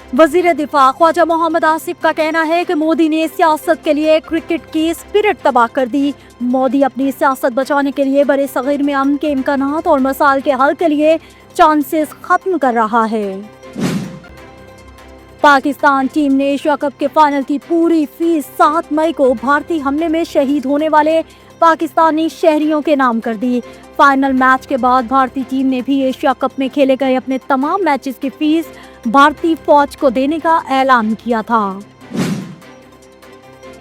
वजीर दिफा ख्वाजा मोहम्मद आसिफ का कहना है कि मोदी ने सियासत के लिए क्रिकेट की स्पिरिट तबाह कर दी। मोदी अपनी सियासत बचाने के लिए बड़े सगीर में अमन के इम्कानात और मसाइल के हल के लिए चांसेस खत्म कर रहा है। पाकिस्तान टीम ने एशिया कप के फाइनल की पूरी फीस 7 मई को भारतीय हमले में शहीद होने वाले पाकिस्तानी शहरियों के नाम कर दी। फाइनल मैच के बाद भारतीय टीम ने भी एशिया कप में खेले गए अपने तमाम मैचेस की फीस भारतीय फौज को देने का ऐलान किया था।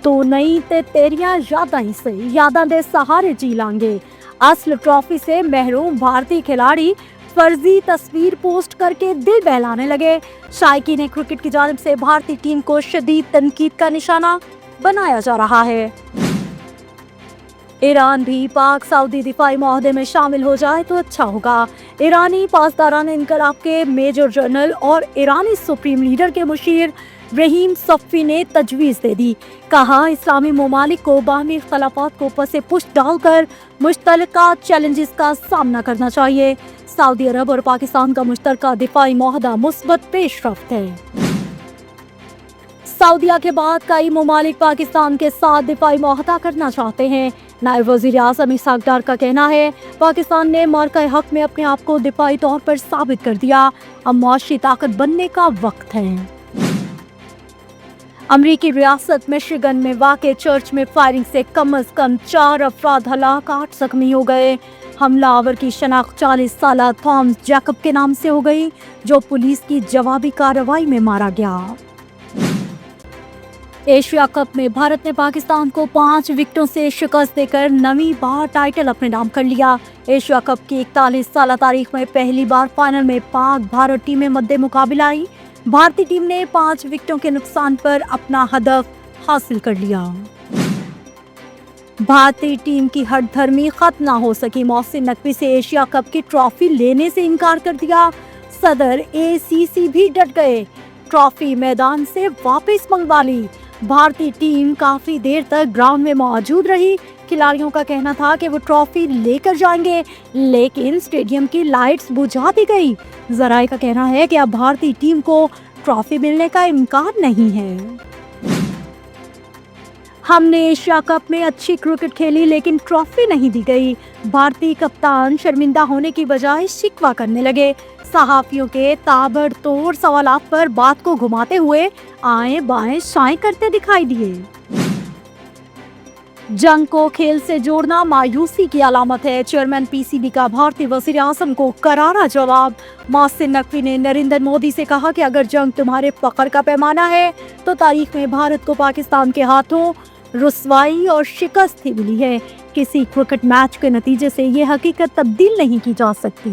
तो नहीं ते तेरियां यादां से यादां दे सहारे जी लांगे। असल ट्रॉफी से महरूम भारतीय खिलाड़ी फर्जी तस्वीर पोस्ट करके दिल बहलाने लगे। शायकीन क्रिकेट की जानिब से भारतीय टीम को शदीद तनकीद का निशाना बनाया जा रहा है। ईरान भी पाक सऊदी दिफाई मुआहदे में शामिल हो जाए तो अच्छा होगा। ईरानी पासदारान इनकलाब के मेजर जनरल और ईरानी सुप्रीम लीडर के मुशीर रहीम सफ़ी ने तजवीज़ दे दी। कहा, इस्लामी ममालिक को बाहमी इख्तलाफात को पसे पुष्ट डालकर मुश्तरका चैलेंजेस का सामना करना चाहिए। सऊदी अरब और पाकिस्तान का मुश्तरका दिफाई मुआहदा मुस्बत पेशरफ्त है। सऊदीया के बाद कई ममालिक पाकिस्तान के साथ दिफाई मुआहदा करना चाहते हैं। नायब वज़ीर आज़म इसहाक डार का कहना है, पाकिस्तान ने मार्का हक में अपने आप को दिफाई तौर पर साबित कर दिया। अब मुआशी ताकत बनने का वक्त है। अमरीकी रियासत मिशिगन में वाक़े चर्च में फायरिंग से कम अज कम 4 अफराद हलाक, 8 जख्मी हो गए। हमलावर की शनाख्त 40 साला थॉमस जैकब के नाम से हो गई, जो पुलिस की जवाबी कार्रवाई में मारा गया। एशिया कप में भारत ने पाकिस्तान को 5 विकेटों से शिकस्त देकर 9वीं बार टाइटल अपने नाम कर लिया। एशिया कप की 41 साल तारीख में पहली बार फाइनल में पाक भारत टीमें मद्दे मुकाबला आई। भारतीय टीम ने 5 विकेटों के नुकसान पर अपना हदफ हासिल कर लिया। भारतीय टीम की हठधर्मी खत्म न हो सकी। मोहसिन नकवी से एशिया कप की ट्रॉफी लेने से इनकार कर दिया। सदर ACC भी डट गए, ट्रॉफी मैदान से वापस मंगवा ली। भारतीय टीम काफी देर तक ग्राउंड में मौजूद रही। खिलाड़ियों का कहना था कि वो ट्रॉफी लेकर जाएंगे, लेकिन स्टेडियम की लाइट्स बुझा दी गई। जराए का कहना है कि अब भारतीय टीम को ट्रॉफी मिलने का इम्कान नहीं है। हमने एशिया कप में अच्छी क्रिकेट खेली, लेकिन ट्रॉफी नहीं दी गई। भारतीय कप्तान शर्मिंदा होने की बजाय शिकवा करने लगे। सहाफियों के ताबड़तोड़ सवालात पर बात को घुमाते हुए आए बाएं शाएं करते दिखाई दिए। जंग को खेल से जोड़ना मायूसी की अलामत है। चेयरमैन PCB का भारतीय वज़ीर आज़म को करारा जवाब। मोहसिन नकवी ने नरेंद्र मोदी से कहा कि अगर जंग तुम्हारे फख्र का पैमाना है तो तारीख में भारत को पाकिस्तान के हाथों रुसवाई और शिकस्त ही मिली है। किसी क्रिकेट मैच के नतीजे से ये हकीकत तब्दील नहीं की जा सकती।